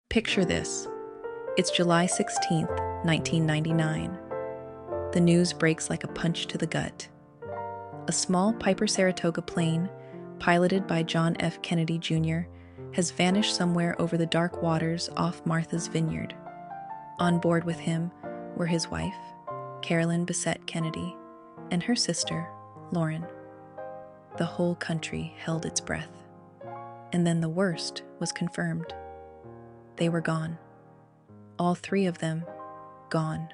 Picture this. It's July 16th, 1999. The news breaks like a punch to the gut. A small Piper Saratoga plane, piloted by John F. Kennedy Jr., has vanished somewhere over the dark waters off Martha's Vineyard. On board with him were his wife, Carolyn Bessette-Kennedy, and her sister, Lauren. The whole country held its breath. And then the worst was confirmed. They were gone. All three of them, gone.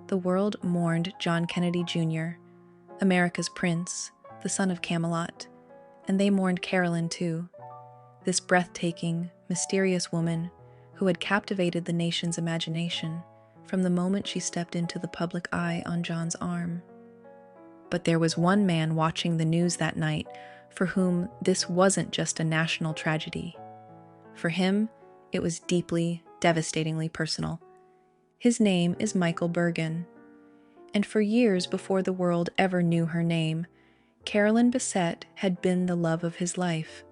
The world mourned John Kennedy Jr., America's prince, the son of Camelot, and they mourned Carolyn too, this breathtaking, mysterious woman who had captivated the nation's imagination from the moment she stepped into the public eye on John's arm. But there was one man watching the news that night for whom this wasn't just a national tragedy. For him, it was deeply, devastatingly personal. His name is Michael Bergin. And for years before the world ever knew her name, Carolyn Bessette had been the love of his life.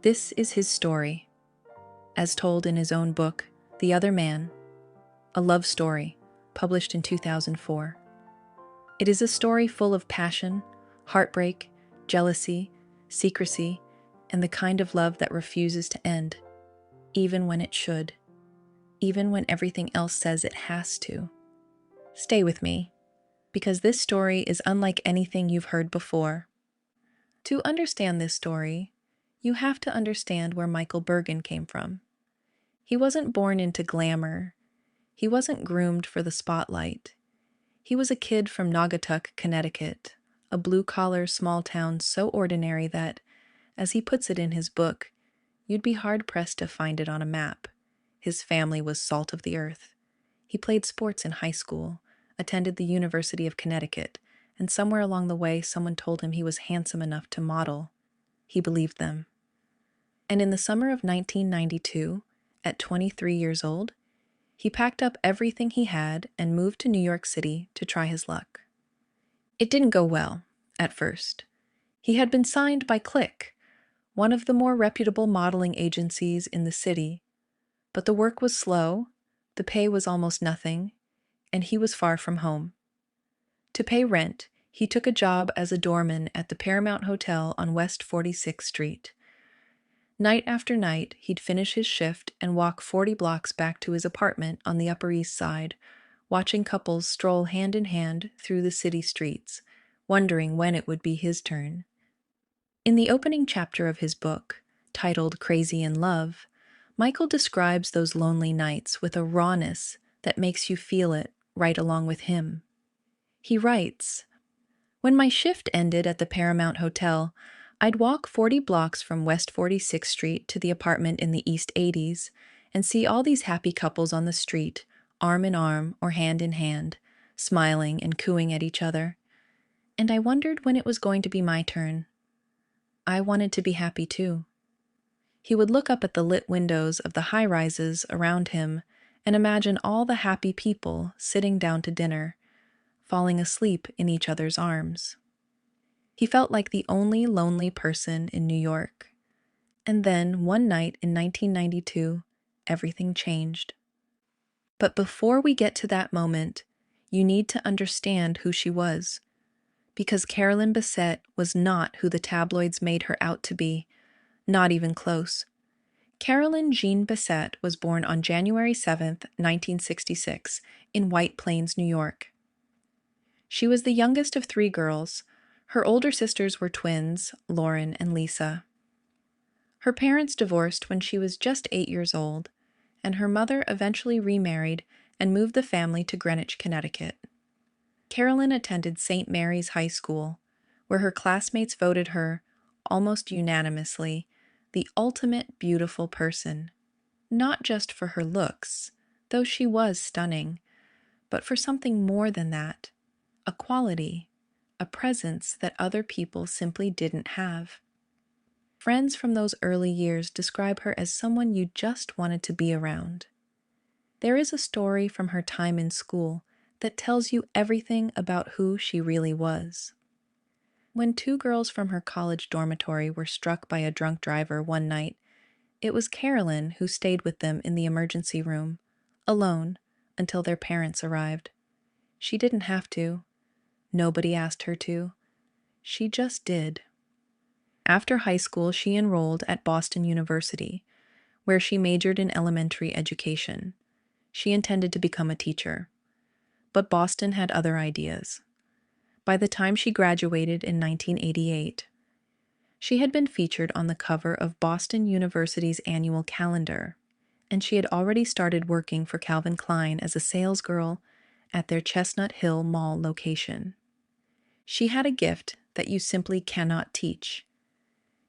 This is his story, as told in his own book, The Other Man, a love story, published in 2004. It is a story full of passion, heartbreak, jealousy, secrecy, and the kind of love that refuses to end, even when it should, even when everything else says it has to. Stay with me, because this story is unlike anything you've heard before. To understand this story, you have to understand where Michael Bergin came from. He wasn't born into glamour. He wasn't groomed for the spotlight. He was a kid from Naugatuck, Connecticut, a blue-collar small town so ordinary that, as he puts it in his book, you'd be hard-pressed to find it on a map. His family was salt of the earth. He played sports in high school, attended the University of Connecticut, and somewhere along the way someone told him he was handsome enough to model. He believed them. And in the summer of 1992, at 23 years old, he packed up everything he had and moved to New York City to try his luck. It didn't go well, at first. He had been signed by Click, one of the more reputable modeling agencies in the city, but the work was slow, the pay was almost nothing, and he was far from home. To pay rent, he took a job as a doorman at the Paramount Hotel on West 46th Street. Night after night, he'd finish his shift and walk 40 blocks back to his apartment on the Upper East Side, watching couples stroll hand in hand through the city streets, wondering when it would be his turn. In the opening chapter of his book, titled Crazy in Love, Michael describes those lonely nights with a rawness that makes you feel it right along with him. He writes, "When my shift ended at the Paramount Hotel, I'd walk 40 blocks from West 46th Street to the apartment in the East 80s and see all these happy couples on the street, arm in arm or hand in hand, smiling and cooing at each other. And I wondered when it was going to be my turn. I wanted to be happy too." He would look up at the lit windows of the high-rises around him and imagine all the happy people sitting down to dinner, falling asleep in each other's arms. He felt like the only lonely person in New York. And then, one night in 1992, everything changed. But before we get to that moment, you need to understand who she was. Because Carolyn Bessette was not who the tabloids made her out to be, not even close. Carolyn Jean Bessette was born on January 7th, 1966, in White Plains, New York. She was the youngest of 3 girls. Her older sisters were twins, Lauren and Lisa. Her parents divorced when she was just 8 years old, and her mother eventually remarried and moved the family to Greenwich, Connecticut. Carolyn attended St. Mary's High School, where her classmates voted her, almost unanimously, the ultimate beautiful person, not just for her looks, though she was stunning, but for something more than that, a quality, a presence that other people simply didn't have. Friends from those early years describe her as someone you just wanted to be around. There is a story from her time in school that tells you everything about who she really was. When 2 girls from her college dormitory were struck by a drunk driver one night, It was Carolyn who stayed with them in the emergency room, alone, until their parents arrived. She didn't have to. Nobody asked her to. She just did. After high school, she enrolled at Boston University, where she majored in elementary education. She intended to become a teacher. But Boston had other ideas. By the time she graduated in 1988, she had been featured on the cover of Boston University's annual calendar, and she had already started working for Calvin Klein as a salesgirl at their Chestnut Hill Mall location. She had a gift that you simply cannot teach.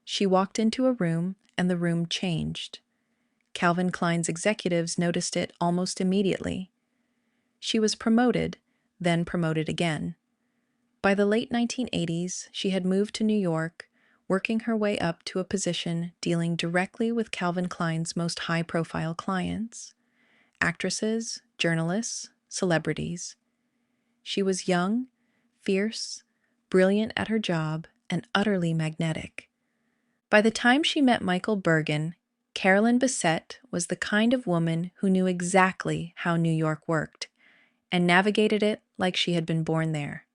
She walked into a room, and the room changed. Calvin Klein's executives noticed it almost immediately. She was promoted, then promoted again. By the late 1980s, she had moved to New York, working her way up to a position dealing directly with Calvin Klein's most high-profile clients: actresses, journalists, celebrities. She was young, fierce, brilliant at her job, and utterly magnetic. By the time she met Michael Bergin, Carolyn Bessette was the kind of woman who knew exactly how New York worked and navigated it like she had been born there.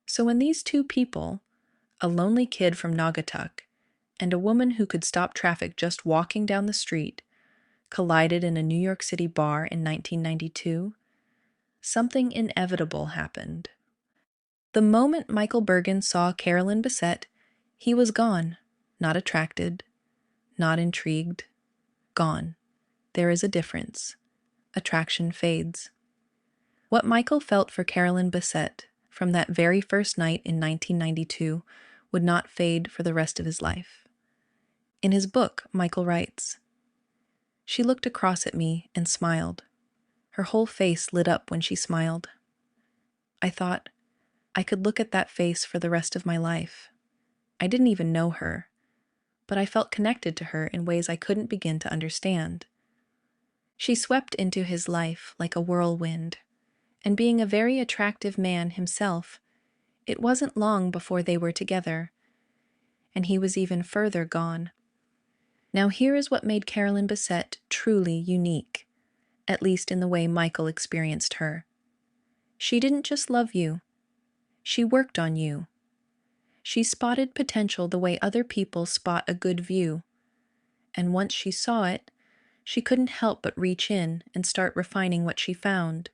So when these two people, a lonely kid from Naugatuck and a woman who could stop traffic just walking down the street, collided in a New York City bar in 1992, something inevitable happened. The moment Michael Bergin saw Carolyn Bessette, he was gone, not attracted, not intrigued, gone. There is a difference. Attraction fades. What Michael felt for Carolyn Bessette from that very first night in 1992 would not fade for the rest of his life. In his book, Michael writes, "She looked across at me and smiled. Her whole face lit up when she smiled. I thought, I could look at that face for the rest of my life. I didn't even know her, but I felt connected to her in ways I couldn't begin to understand. She swept into his life like a whirlwind, and being a very attractive man himself, it wasn't long before they were together, and he was even further gone. Now here is what made Carolyn Bessette truly unique, at least in the way Michael experienced her. She didn't just love you. She worked on you. She spotted potential the way other people spot a good view, and once she saw it, she couldn't help but reach in and start refining what she found.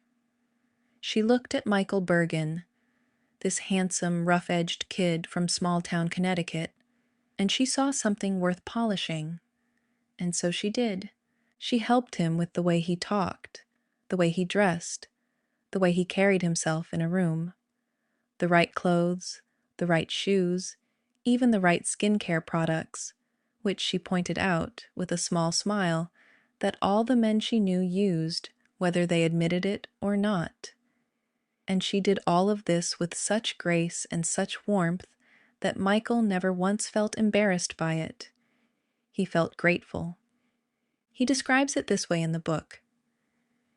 She looked at Michael Bergin, this handsome, rough-edged kid from small-town Connecticut, and she saw something worth polishing. And so she did. She helped him with the way he talked, the way he dressed, the way he carried himself in a room. The right clothes, the right shoes, even the right skincare products, which she pointed out, with a small smile, that all the men she knew used, whether they admitted it or not. And she did all of this with such grace and such warmth that Michael never once felt embarrassed by it. He felt grateful. He describes it this way in the book.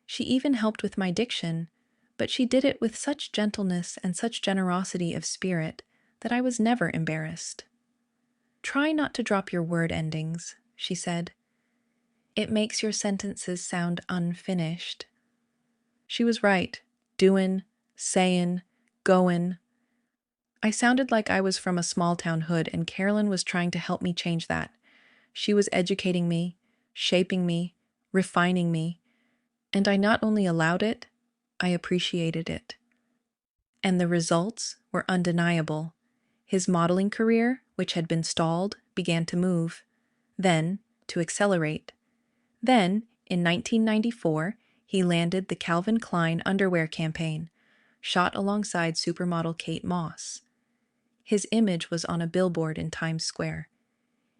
She even helped with my diction, but she did it with such gentleness and such generosity of spirit that I was never embarrassed. Try not to drop your word endings, she said. It makes your sentences sound unfinished. She was right. Doin', sayin', goin'. I sounded like I was from a small-town hood, and Carolyn was trying to help me change that. She was educating me, shaping me, refining me, and I not only allowed it, I appreciated it. And the results were undeniable. His modeling career, which had been stalled, began to move, then to accelerate. Then, in 1994, he landed the Calvin Klein underwear campaign, shot alongside supermodel Kate Moss. His image was on a billboard in Times Square.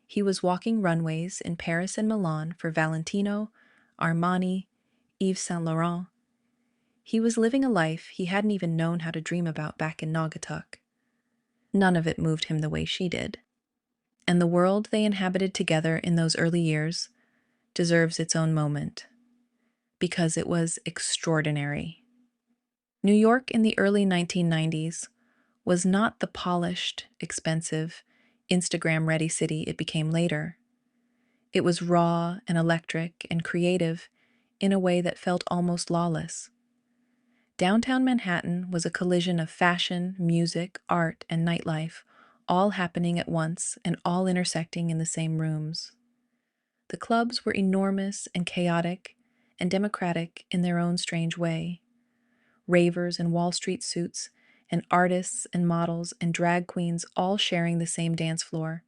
He was walking runways in Paris and Milan for Valentino, Armani, Yves Saint Laurent. He was living a life he hadn't even known how to dream about back in Naugatuck. None of it moved him the way she did. And the world they inhabited together in those early years deserves its own moment, because it was extraordinary. New York in the early 1990s was not the polished, expensive, Instagram-ready city it became later. It was raw and electric and creative in a way that felt almost lawless. Downtown Manhattan was a collision of fashion, music, art, and nightlife, all happening at once and all intersecting in the same rooms. The clubs were enormous and chaotic and democratic in their own strange way. Ravers in Wall Street suits, and artists and models and drag queens all sharing the same dance floor.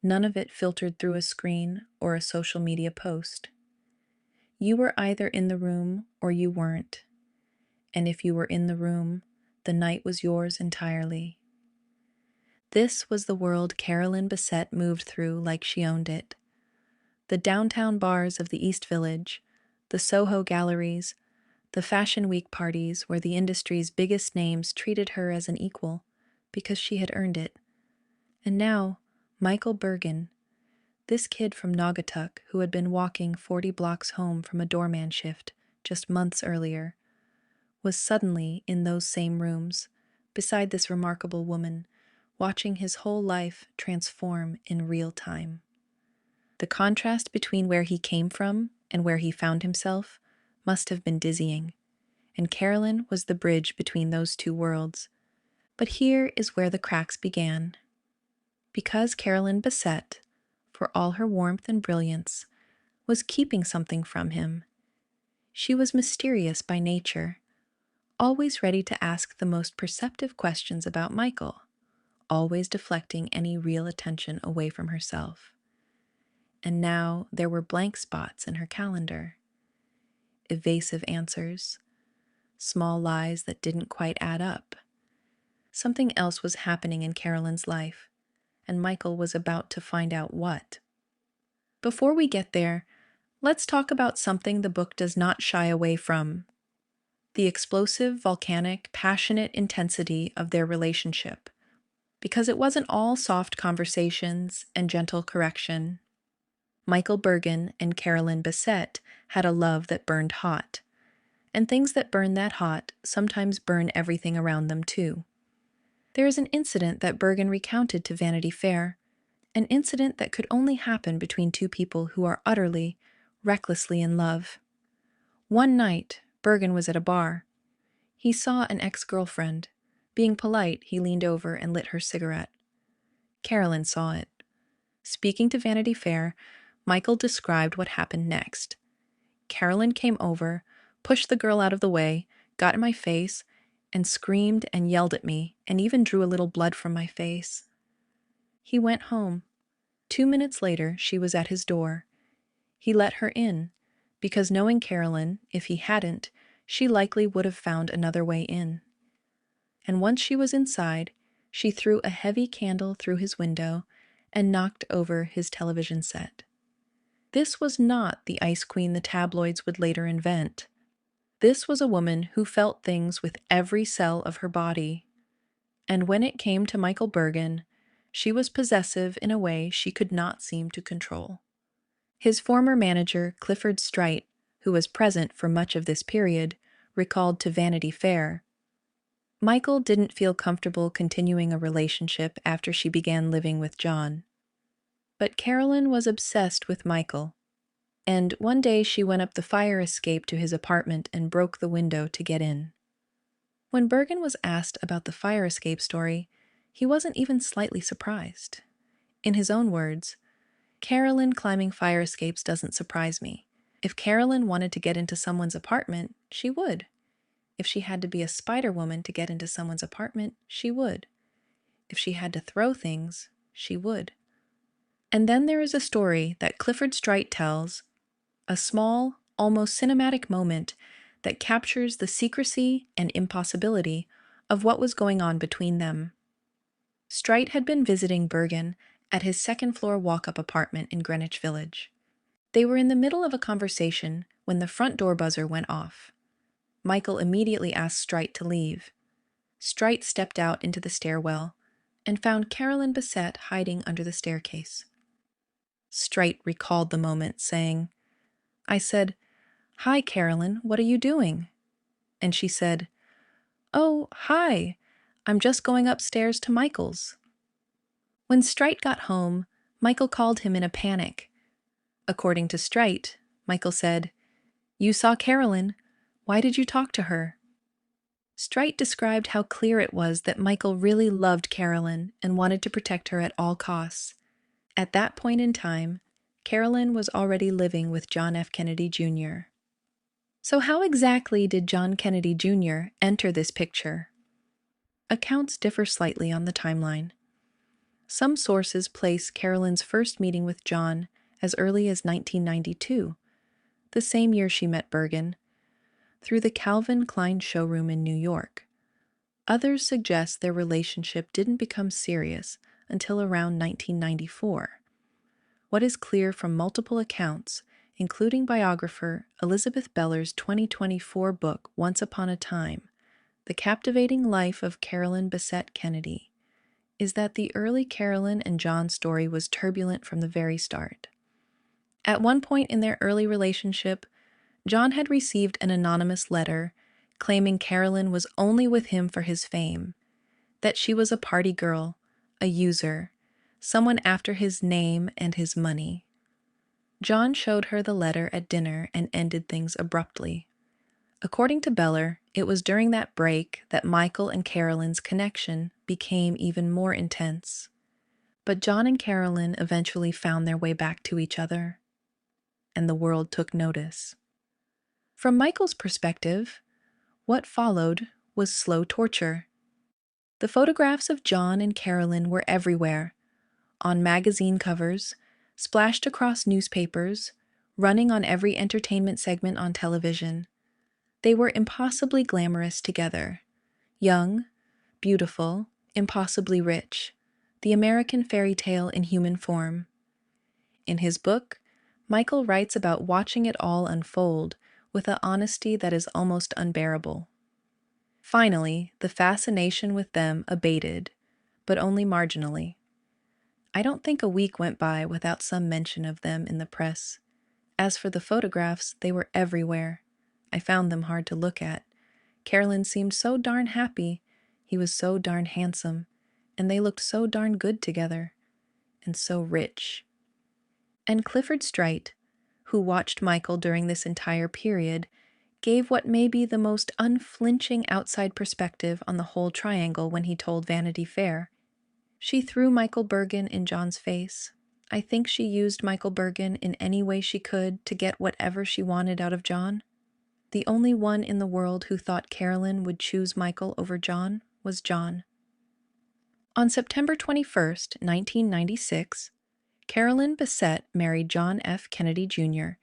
None of it filtered through a screen or a social media post. You were either in the room or you weren't. And if you were in the room, the night was yours entirely. This was the world Carolyn Bessette moved through like she owned it. The downtown bars of the East Village, the Soho galleries, the Fashion Week parties where the industry's biggest names treated her as an equal because she had earned it. And now, Michael Bergin, this kid from Naugatuck who had been walking 40 blocks home from a doorman shift just months earlier, was suddenly in those same rooms, beside this remarkable woman, watching his whole life transform in real time. The contrast between where he came from and where he found himself must have been dizzying, and Carolyn was the bridge between those two worlds. But here is where the cracks began. Because Carolyn Bessette, for all her warmth and brilliance, was keeping something from him. She was mysterious by nature, always ready to ask the most perceptive questions about Michael, always deflecting any real attention away from herself. And now there were blank spots in her calendar. Evasive answers, small lies that didn't quite add up. Something else was happening in Carolyn's life, and Michael was about to find out what. Before we get there, let's talk about something the book does not shy away from: the explosive, volcanic, passionate intensity of their relationship. Because it wasn't all soft conversations and gentle correction. Michael Bergin and Carolyn Bessette had a love that burned hot. And things that burn that hot sometimes burn everything around them too. There is an incident that Bergin recounted to Vanity Fair, an incident that could only happen between two people who are utterly, recklessly in love. One night, Bergin was at a bar. He saw an ex-girlfriend. Being polite, he leaned over and lit her cigarette. Carolyn saw it. Speaking to Vanity Fair, Michael described what happened next. Carolyn came over, pushed the girl out of the way, got in my face, and screamed and yelled at me, and even drew a little blood from my face. He went home. 2 minutes later, she was at his door. He let her in, because knowing Carolyn, if he hadn't, she likely would have found another way in. And once she was inside, she threw a heavy candle through his window and knocked over his television set. This was not the ice queen the tabloids would later invent. This was a woman who felt things with every cell of her body. And when it came to Michael Bergin, she was possessive in a way she could not seem to control. His former manager, Clifford Strite, who was present for much of this period, recalled to Vanity Fair, Michael didn't feel comfortable continuing a relationship after she began living with John. But Carolyn was obsessed with Michael, and one day she went up the fire escape to his apartment and broke the window to get in. When Bergin was asked about the fire escape story, he wasn't even slightly surprised. In his own words, Carolyn climbing fire escapes doesn't surprise me. If Carolyn wanted to get into someone's apartment, she would. If she had to be a Spider Woman to get into someone's apartment, she would. If she had to throw things, she would. And then there is a story that Clifford Strite tells, a small, almost cinematic moment that captures the secrecy and impossibility of what was going on between them. Strite had been visiting Bergin at his second-floor walk-up apartment in Greenwich Village. They were in the middle of a conversation when the front door buzzer went off. Michael immediately asked Strite to leave. Strite stepped out into the stairwell and found Carolyn Bessette hiding under the staircase. Strite recalled the moment, saying, I said, "Hi, Carolyn, what are you doing?" And she said, "Oh, hi, I'm just going upstairs to Michael's." When Strite got home, Michael called him in a panic. According to Strite, Michael said, "You saw Carolyn. Why did you talk to her?" Strite described how clear it was that Michael really loved Carolyn and wanted to protect her at all costs. At that point in time, Carolyn was already living with John F. Kennedy Jr. So how exactly did John Kennedy Jr. enter this picture? Accounts differ slightly on the timeline. Some sources place Carolyn's first meeting with John as early as 1992, the same year she met Bergin, through the Calvin Klein showroom in New York. Others suggest their relationship didn't become serious until around 1994. What is clear from multiple accounts, including biographer Elizabeth Beller's 2024 book Once Upon a Time, The Captivating Life of Carolyn Bessette-Kennedy, is that the early Carolyn and John story was turbulent from the very start. At one point in their early relationship, John had received an anonymous letter claiming Carolyn was only with him for his fame, that she was a party girl, a user, someone after his name and his money. John showed her the letter at dinner and ended things abruptly. According to Beller, it was during that break that Michael and Carolyn's connection became even more intense. But John and Carolyn eventually found their way back to each other, and the world took notice. From Michael's perspective, what followed was slow torture. The photographs of John and Carolyn were everywhere, on magazine covers, splashed across newspapers, running on every entertainment segment on television. They were impossibly glamorous together. Young, beautiful, impossibly rich. The American fairy tale in human form. In his book, Michael writes about watching it all unfold with an honesty that is almost unbearable. Finally, the fascination with them abated, but only marginally. I don't think a week went by without some mention of them in the press. As for the photographs, they were everywhere. I found them hard to look at. Carolyn seemed so darn happy, he was so darn handsome, and they looked so darn good together, and so rich. And Clifford Strite, who watched Michael during this entire period, gave what may be the most unflinching outside perspective on the whole triangle when he told Vanity Fair. She threw Michael Bergin in John's face. I think she used Michael Bergin in any way she could to get whatever she wanted out of John. The only one in the world who thought Carolyn would choose Michael over John was John. On September 21st, 1996, Carolyn Bessette married John F. Kennedy Jr.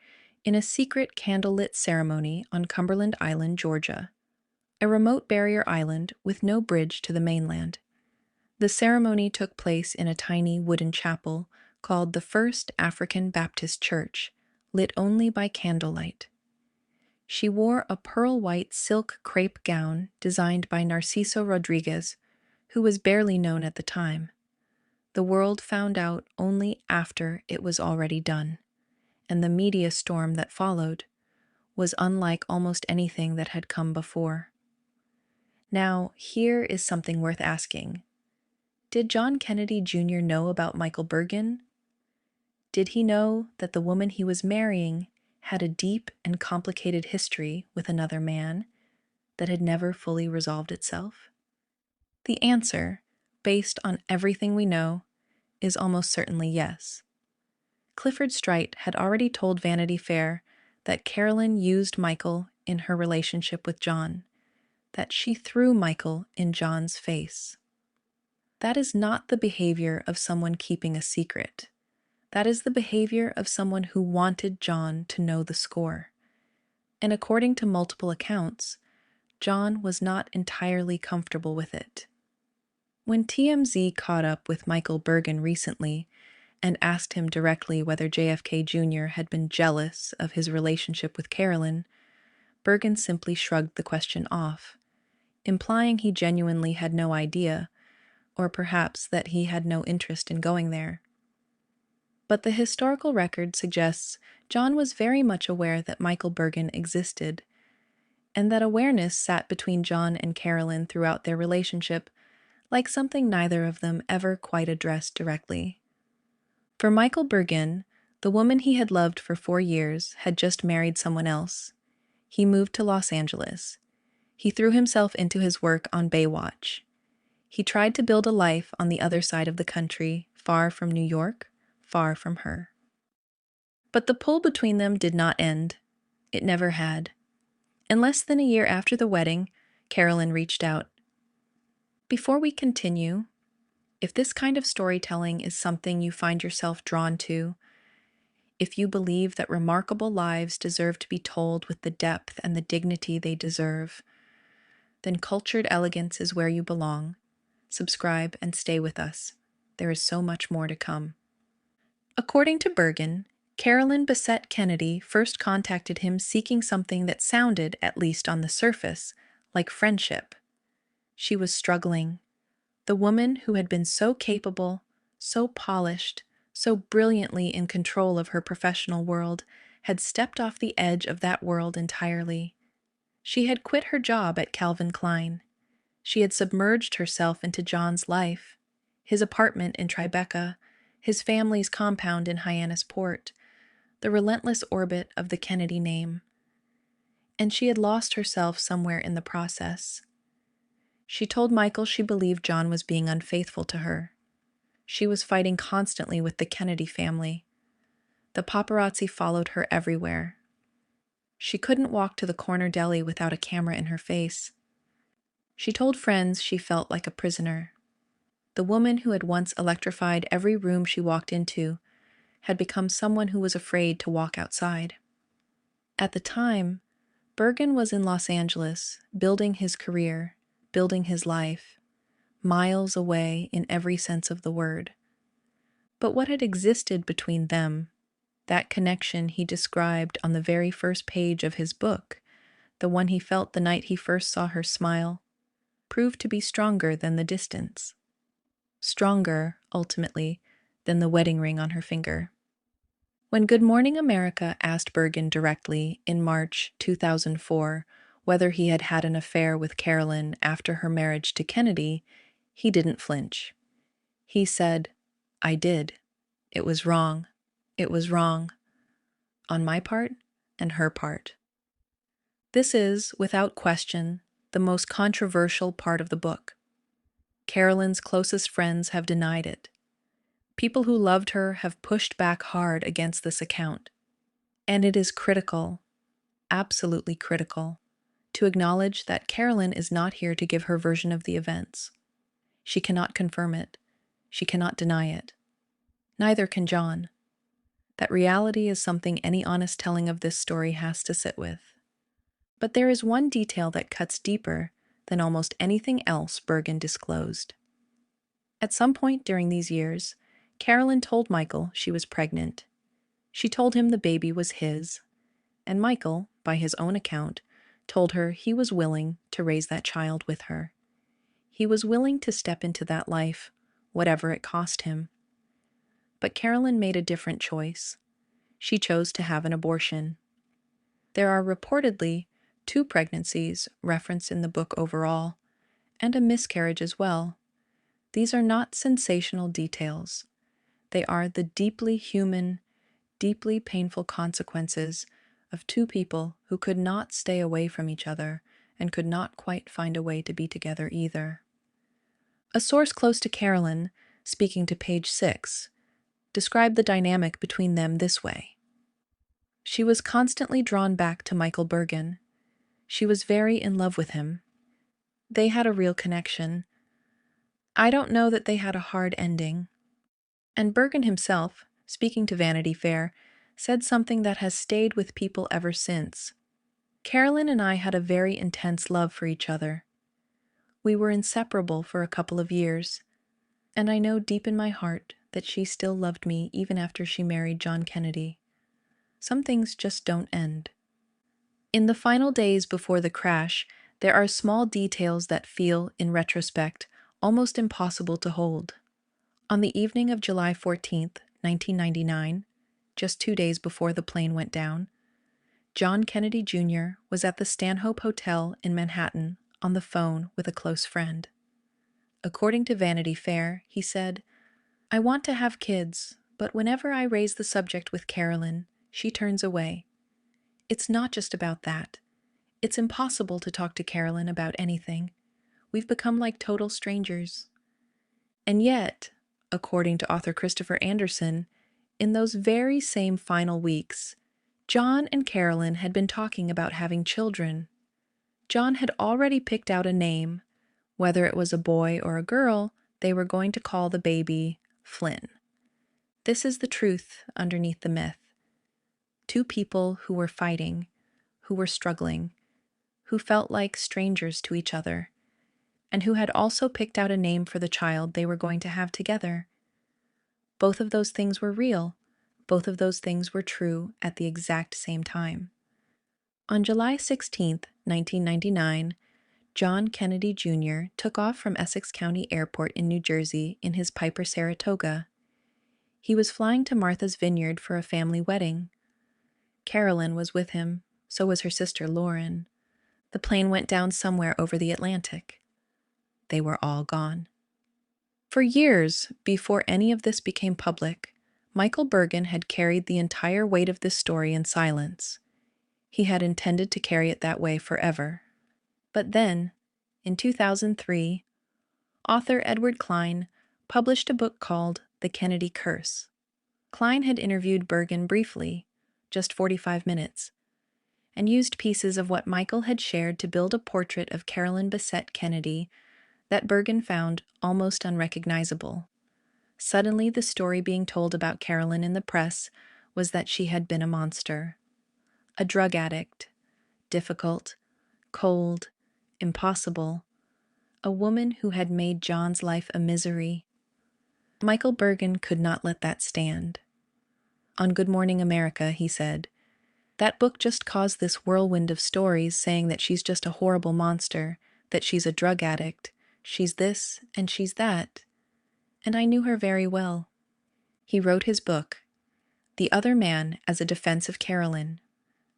in a secret candlelit ceremony on Cumberland Island, Georgia, a remote barrier island with no bridge to the mainland. The ceremony took place in a tiny wooden chapel called the First African Baptist Church, lit only by candlelight. She wore a pearl-white silk crepe gown designed by Narciso Rodriguez, who was barely known at the time. The world found out only after it was already done, and the media storm that followed was unlike almost anything that had come before. Now, here is something worth asking. Did John Kennedy Jr. know about Michael Bergin? Did he know that the woman he was marrying had a deep and complicated history with another man that had never fully resolved itself? The answer, based on everything we know, is almost certainly yes. Clifford Strite had already told Vanity Fair that Carolyn used Michael in her relationship with John, that she threw Michael in John's face. That is not the behavior of someone keeping a secret. That is the behavior of someone who wanted John to know the score. And according to multiple accounts, John was not entirely comfortable with it. When TMZ caught up with Michael Bergin recently and asked him directly whether JFK Jr. had been jealous of his relationship with Carolyn, Bergin simply shrugged the question off, implying he genuinely had no idea, or perhaps that he had no interest in going there. But the historical record suggests John was very much aware that Michael Bergin existed, and that awareness sat between John and Carolyn throughout their relationship, like something neither of them ever quite addressed directly. For Michael Bergin, The woman he had loved for 4 years had just married someone else. He moved to Los Angeles. He threw himself into his work on Baywatch. He tried to build a life on the other side of the country, far from New York, far from her. But the pull between them did not end. It never had. And less than a year after the wedding, Carolyn reached out. Before we continue, if this kind of storytelling is something you find yourself drawn to, if you believe that remarkable lives deserve to be told with the depth and the dignity they deserve, then Cultured Elegance is where you belong. Subscribe and stay with us. There is so much more to come. According to Bergin, Carolyn Bessette-Kennedy first contacted him seeking something that sounded, at least on the surface, like friendship. She was struggling. The woman who had been so capable, so polished, so brilliantly in control of her professional world, had stepped off the edge of that world entirely. She had quit her job at Calvin Klein. She had submerged herself into John's life, his apartment in Tribeca, his family's compound in Hyannisport, the relentless orbit of the Kennedy name. And she had lost herself somewhere in the process. She told Michael she believed John was being unfaithful to her. She was fighting constantly with the Kennedy family. The paparazzi followed her everywhere. She couldn't walk to the corner deli without a camera in her face. She told friends she felt like a prisoner. The woman who had once electrified every room she walked into had become someone who was afraid to walk outside. At the time, Bergin was in Los Angeles, building his career, building his life, miles away in every sense of the word. But what had existed between them, that connection he described on the very first page of his book, the one he felt the night he first saw her smile, proved to be stronger than the distance. Stronger, ultimately, than the wedding ring on her finger. When Good Morning America asked Bergin directly in March 2004 whether he had had an affair with Carolyn after her marriage to Kennedy, he didn't flinch. He said, "I did. It was wrong. It was wrong. On my part and her part." This is, without question, the most controversial part of the book. Carolyn's closest friends have denied it. People who loved her have pushed back hard against this account. And it is critical, absolutely critical, to acknowledge that Carolyn is not here to give her version of the events. She cannot confirm it. She cannot deny it. Neither can John. That reality is something any honest telling of this story has to sit with. But there is one detail that cuts deeper than almost anything else Bergin disclosed. At some point during these years, Carolyn told Michael she was pregnant. She told him the baby was his, and Michael, by his own account, told her he was willing to raise that child with her. He was willing to step into that life, whatever it cost him. But Carolyn made a different choice. She chose to have an abortion. There are reportedly 2 pregnancies referenced in the book overall, and a miscarriage as well. These are not sensational details. They are the deeply human, deeply painful consequences of 2 people who could not stay away from each other and could not quite find a way to be together either. A source close to Carolyn, speaking to page 6, described the dynamic between them this way. She was constantly drawn back to Michael Bergin. She was very in love with him. They had a real connection. I don't know that they had a hard ending. And Bergin himself, speaking to Vanity Fair, said something that has stayed with people ever since. Carolyn and I had a very intense love for each other. We were inseparable for a couple of years, and I know deep in my heart that she still loved me even after she married John Kennedy. Some things just don't end. In the final days before the crash, there are small details that feel, in retrospect, almost impossible to hold. On the evening of July 14th, 1999, just 2 days before the plane went down, John Kennedy Jr. was at the Stanhope Hotel in Manhattan on the phone with a close friend. According to Vanity Fair, he said, "I want to have kids, But whenever I raise the subject with Carolyn, she turns away. It's not just about that. It's impossible to talk to Carolyn about anything. We've become like total strangers. And yet, according to author Christopher Anderson, in those very same final weeks, John and Carolyn had been talking about having children. John had already picked out a name. Whether it was a boy or a girl, they were going to call the baby Flynn. This is the truth underneath the myth. Two people who were fighting, who were struggling, who felt like strangers to each other, and who had also picked out a name for the child they were going to have together. Both of those things were real. Both of those things were true at the exact same time. On July 16th, 1999, John Kennedy Jr. took off from Essex County Airport in New Jersey in his Piper Saratoga. He was flying to Martha's Vineyard for a family wedding. Carolyn was with him, so was her sister Lauren. The plane went down somewhere over the Atlantic. They were all gone. For years, before any of this became public, Michael Bergin had carried the entire weight of this story in silence. He had intended to carry it that way forever. But then, in 2003, author Edward Klein published a book called The Kennedy Curse. Klein had interviewed Bergin briefly, just 45 minutes, and used pieces of what Michael had shared to build a portrait of Carolyn Bessette-Kennedy that Bergin found almost unrecognizable. Suddenly, the story being told about Carolyn in the press was that she had been a monster, a drug addict, difficult, cold, impossible, a woman who had made John's life a misery. Michael Bergin could not let that stand. On Good Morning America, he said, "That book just caused this whirlwind of stories saying that she's just a horrible monster, that she's a drug addict, she's this and she's that. And I knew her very well." He wrote his book, The Other Man as a Defense of Carolyn.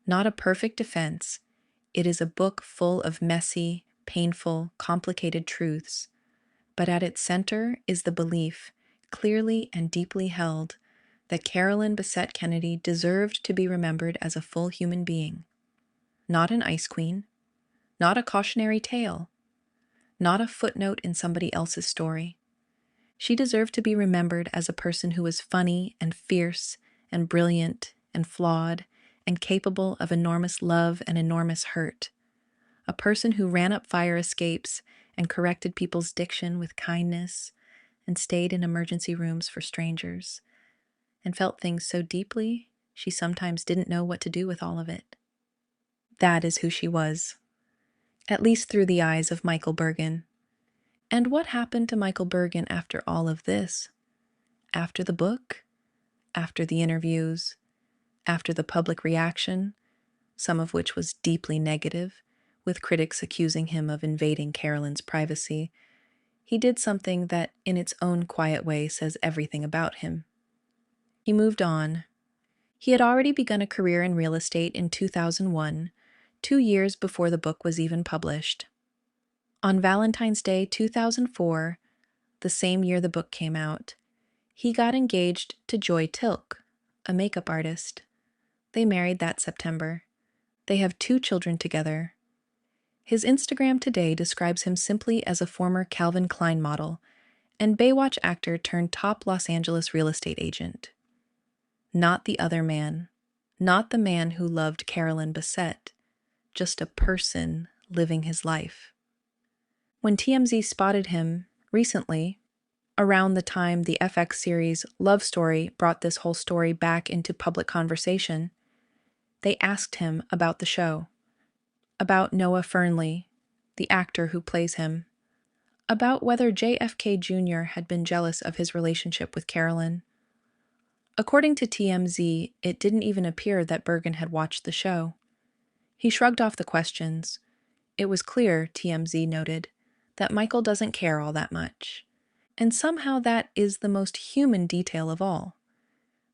Not a perfect defense. It is a book full of messy, painful, complicated truths. But at its center is the belief, clearly and deeply held, that Carolyn Bessette-Kennedy deserved to be remembered as a full human being. Not an ice queen, not a cautionary tale, not a footnote in somebody else's story. She deserved to be remembered as a person who was funny and fierce and brilliant and flawed and capable of enormous love and enormous hurt. A person who ran up fire escapes and corrected people's diction with kindness and stayed in emergency rooms for strangers and felt things so deeply she sometimes didn't know what to do with all of it. That is who she was, at least through the eyes of Michael Bergin. And what happened to Michael Bergin after all of this? After the book? After the interviews? After the public reaction, some of which was deeply negative, with critics accusing him of invading Carolyn's privacy, he did something that, in its own quiet way, says everything about him. He moved on. He had already begun a career in real estate in 2001, 2 years before the book was even published. On Valentine's Day 2004, the same year the book came out, he got engaged to Joy Tilk, a makeup artist. They married that September. They have 2 children together. His Instagram today describes him simply as a former Calvin Klein model and Baywatch actor turned top Los Angeles real estate agent. Not the other man, not the man who loved Carolyn Bessette, just a person living his life. When TMZ spotted him recently, around the time the FX series Love Story brought this whole story back into public conversation, they asked him about the show, about Noah Fernley, the actor who plays him, about whether JFK Jr. had been jealous of his relationship with Carolyn. According to TMZ, it didn't even appear that Bergin had watched the show. He shrugged off the questions. It was clear, TMZ noted, that Michael doesn't care all that much. And somehow that is the most human detail of all.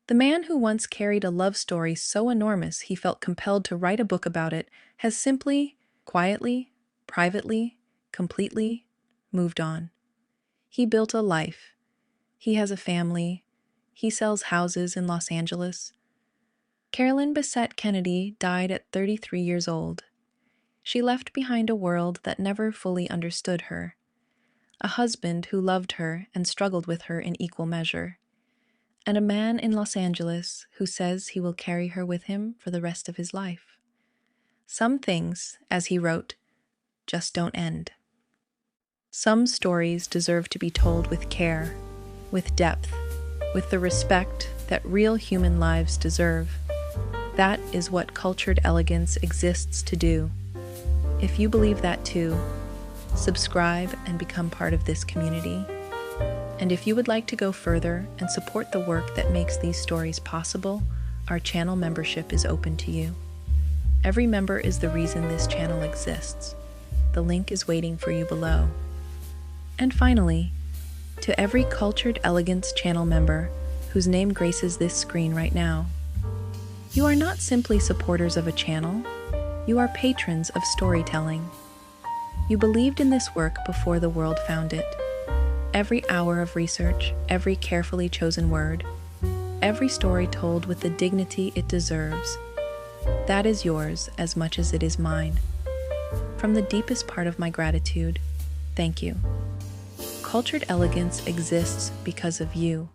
The man who once carried a love story so enormous he felt compelled to write a book about it has simply, quietly, privately, completely moved on. He built a life. He has a family, He sells houses in Los Angeles. Carolyn Bessette-Kennedy died at 33 years old. She left behind a world that never fully understood her, a husband who loved her and struggled with her in equal measure, and a man in Los Angeles who says he will carry her with him for the rest of his life. Some things, as he wrote, just don't end. Some stories deserve to be told with care, with depth, with the respect that real human lives deserve. That is what Cultured Elegance exists to do. If you believe that too, subscribe and become part of this community. And if you would like to go further and support the work that makes these stories possible, our channel membership is open to you. Every member is the reason this channel exists. The link is waiting for you below. And finally, to every Cultured Elegance channel member whose name graces this screen right now, you are not simply supporters of a channel, you are patrons of storytelling. You believed in this work before the world found it. Every hour of research, every carefully chosen word, every story told with the dignity it deserves, that is yours as much as it is mine. From the deepest part of my gratitude, thank you. Cultured Elegance exists because of you.